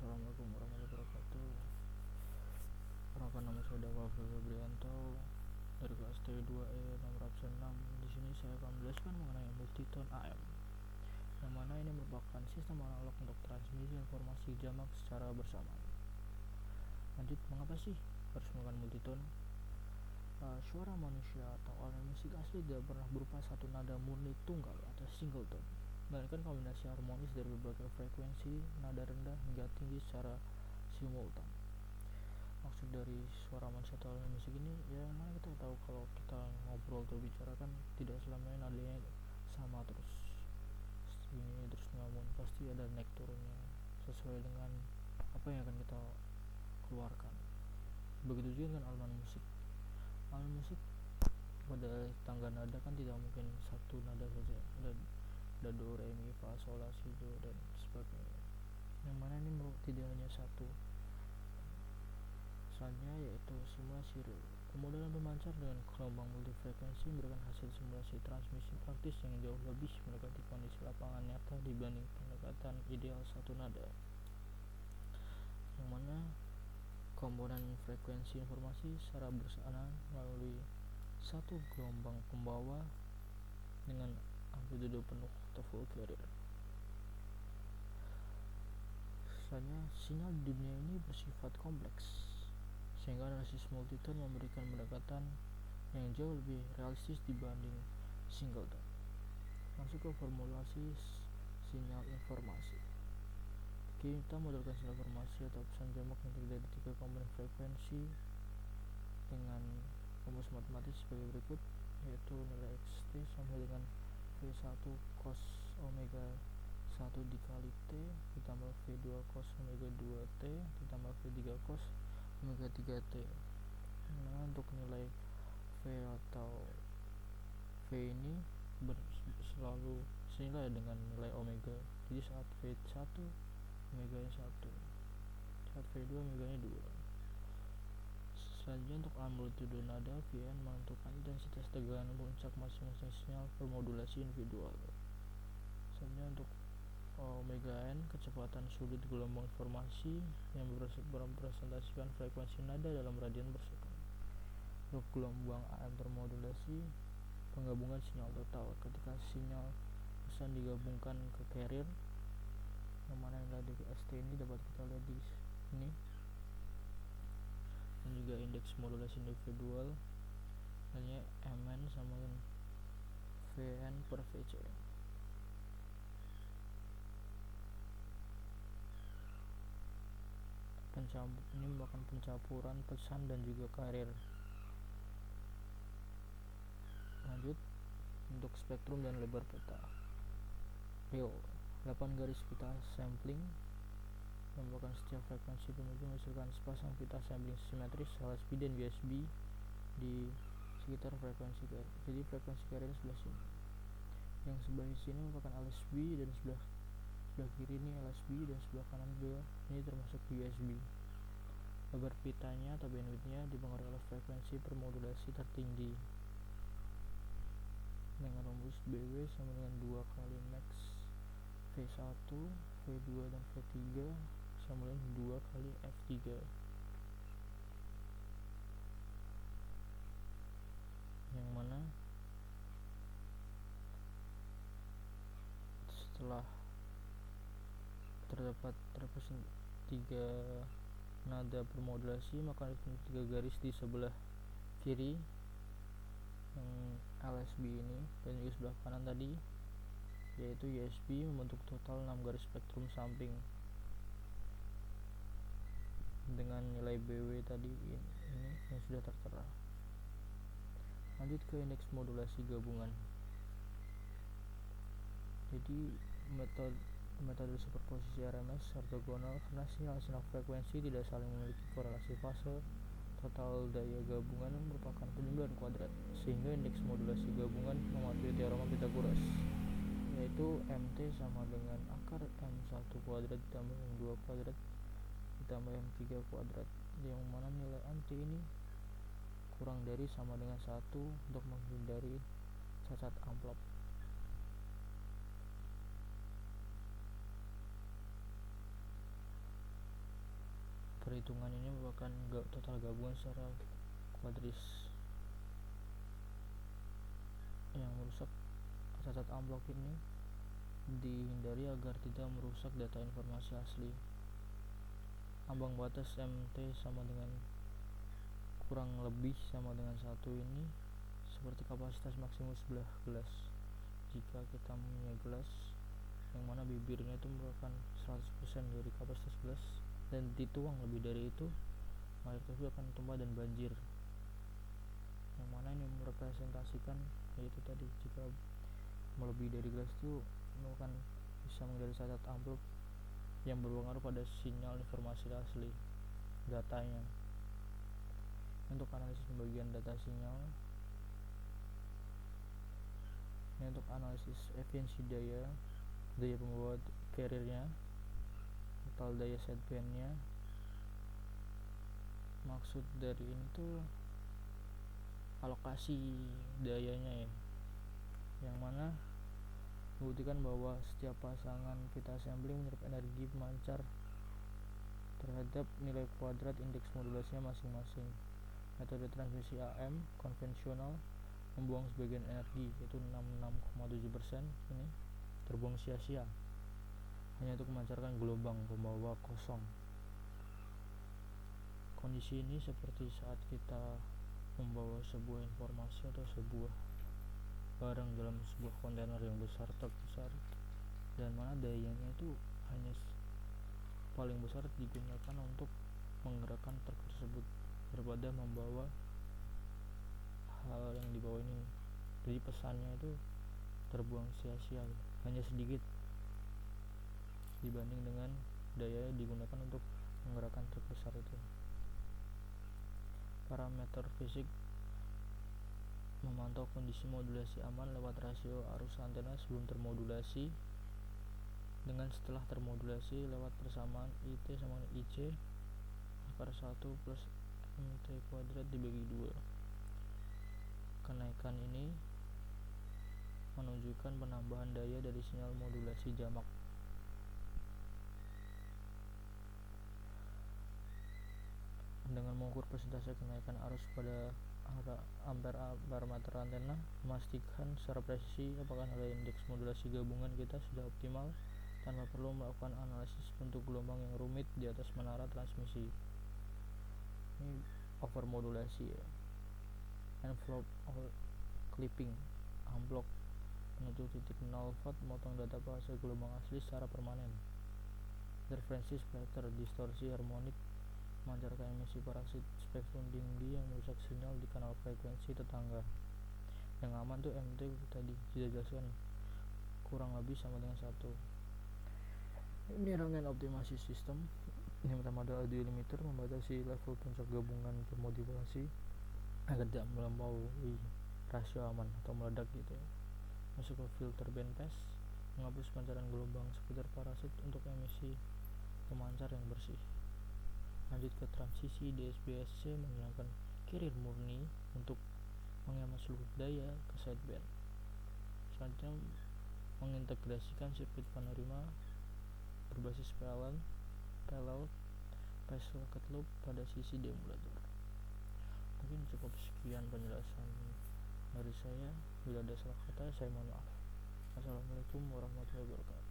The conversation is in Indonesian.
Assalamualaikum warahmatullahi wabarakatuh. Perkenalkan, nama saya Dawa Febrianto dari kelas T2E nomor absen 6. Di sini saya akan menjelaskan mengenai multitone AM, yang mana ini merupakan sistem analog untuk transmisi informasi jamak secara bersamaan. Lanjut, mengapa sih harus menggunakan multitone? Suara manusia atau alat musik asli tidak pernah berupa satu nada murni tunggal atau single tone, melainkan kombinasi harmonis dari berbagai frekuensi nada rendah hingga tinggi secara simultan. Maksud dari suara manusia atau alat musik ini, ya mana kita tahu kalau kita ngobrol atau bicara kan tidak selamanya nadanya sama terus ini terus ngomong, pasti ada naik turunnya sesuai dengan apa yang akan kita keluarkan. Begitu juga dengan alat musik. Alat musik pada tangga nada kan tidak mungkin satu nada saja, ada do, re, mi, fa, sol, la, si, do dan sebagainya, yang mana ini tidak hanya satu. Selanjutnya yaitu simulasi real. Kemudahan pemancar dengan gelombang multifrekuensi memberikan hasil simulasi transmisi praktis yang jauh lebih mendekati kondisi lapangan nyata dibanding pendekatan ideal satu nada, yang mana komponen frekuensi informasi secara bersamaan melalui satu gelombang pembawa dengan amplitude penuh atau full carrier. Selanjutnya, sinyal di dunia ini bersifat kompleks, sehingga analisis multitone memberikan pendekatan yang jauh lebih realistis dibanding singleton. Masuk ke formulasi sinyal informasi. Kita modelkan sinyal informasi atau pesan jamak yang terdiri dari 3 komponen frekuensi dengan rumus matematis sebagai berikut, yaitu nilai xt sama dengan V1 cos omega 1 dikali T ditambah V2 cos omega 2 T ditambah V3 cos omega 3 T. Nah, untuk nilai V atau V ini selalu senilai dengan nilai omega. Jadi saat V1 omega nya 1, saat V2 omega nya 2. Selanjutnya, untuk amplitude nada, Vn menentukan intensitas tegangan puncak masing-masing sinyal per modulasi individual. Selanjutnya, untuk omega n kecepatan sudut gelombang informasi yang merepresentasikan frekuensi nada dalam radian per sekon. Untuk gelombang AM termodulasi, penggabungan sinyal total ketika sinyal pesan digabungkan ke carrier, yang mana nilai dari st ini dapat kita lihat di sini, dan juga indeks modulasi individual hanya mn sama dengan vn per vc. Ini merupakan pencampuran pesan dan juga carrier. Lanjut, untuk spektrum dan lebar peta real, 8 garis pita sampling yang merupakan setiap frekuensi pemicu menghasilkan sepasang pita sampling simetris LSB dan USB di sekitar frekuensi carrier. Jadi frekuensi carrier sebelah sini, yang sebelah sini merupakan LSB dan sebelah kiri ini LSB dan sebelah kanan juga ini termasuk USB. Lebar pitanya atau bandwidthnya dipengaruhi oleh frekuensi per modulasi tertinggi dengan rumus BW sama dengan 2 kali max V1, V2 dan V3 sama dengan 2 kali F3, yang mana setelah terdapat representasi 3 nada per modulasi, maka ada 3 garis di sebelah kiri yang LSB ini dan juga sebelah kanan tadi yaitu USB membentuk total 6 garis spektrum samping dengan nilai BW tadi ini yang sudah tertera. Lanjut ke indeks modulasi gabungan. Jadi metode superposisi RMS ortogonal karena sinyal-sinyal frekuensi tidak saling memiliki korelasi fase. Total daya gabungan merupakan penjumlahan kuadrat, sehingga indeks modulasi gabungan mematuhi teorema Pythagoras, yaitu MT sama dengan akar M1 kuadrat ditambah M2 kuadrat ditambah M3 kuadrat, yang mana nilai MT ini kurang dari sama dengan 1 untuk menghindari cacat amplop. perhitungan ini merupakan total gabungan secara kuadris. Yang merusak cacat amplop ini dihindari agar tidak merusak data informasi asli. Ambang batas MT sama dengan kurang lebih sama dengan 1 ini seperti kapasitas maksimum sebelah gelas. Jika kita punya gelas yang mana bibirnya itu merupakan 100% dari kapasitas gelas dan dituang lebih dari itu, air tersebut akan tumpah dan banjir. Yang mana ini merepresentasikan yaitu tadi, jika melebihi dari gelas itu merupakan bisa menjadi cacat amplop yang berpengaruh pada sinyal informasi asli datanya. Untuk analisis pembagian data sinyal, untuk analisis efisiensi daya pembawa carriernya, total daya sidebandnya. Maksud dari ini tuh alokasi dayanya ya, yang mana membuktikan bahwa setiap pasangan pita sampling menyerap energi pemancar terhadap nilai kuadrat indeks modulasinya masing-masing. Metode transmisi AM konvensional membuang sebagian energi, yaitu 66,7%, ini terbuang sia-sia hanya untuk memancarkan gelombang pembawa kosong. Kondisi ini seperti saat kita membawa sebuah informasi atau sebuah barang dalam sebuah kontainer yang besar, dan mana dayanya itu hanya paling besar digunakan untuk menggerakkan truk tersebut daripada membawa hal yang dibawa ini. Jadi pesannya itu terbuang sia-sia, hanya sedikit dibanding dengan daya yang digunakan untuk menggerakkan truk besar itu. Parameter fisik memantau kondisi modulasi aman lewat rasio arus antena sebelum termodulasi dengan setelah termodulasi lewat persamaan IT sama IC akar 1 plus MT kuadrat dibagi 2. Kenaikan ini menunjukkan penambahan daya dari sinyal modulasi jamak. Dengan mengukur persentase kenaikan arus pada ampere parameter antena, memastikan secara presisi apakah nilai indeks modulasi gabungan kita sudah optimal tanpa perlu melakukan analisis bentuk gelombang yang rumit di atas menara transmisi. Ini overmodulasi ya. Envelope clipping, amplop menuju titik 0 volt, memotong data fase gelombang asli secara permanen. Interferensi splatter, distorsi harmonik, memancarkan emisi parasit spektrum tinggi yang merusak sinyal di kanal frekuensi tetangga. Yang aman tuh MT tadi sudah jelaskan, kurang lebih sama dengan 1. Ini rangkaian optimasi sistem. Yang pertama adalah audio limiter, membatasi level puncak gabungan pemodulasi agar tidak melampaui rasio aman atau meledak gitu ya. Masuk ke filter bandpass, menghapus pancaran gelombang seputar parasit untuk emisi pemancar yang bersih. Lanjut ke transisi DSB-SC, menggunakan carrier murni untuk menghemat seluruh daya ke sideband. Selanjutnya mengintegrasikan sirkuit penerima berbasis parallel phase circuit loop pada sisi demulator. Mungkin cukup sekian penjelasan dari saya. Bila ada salah kata, saya mohon maaf. Assalamualaikum warahmatullahi wabarakatuh.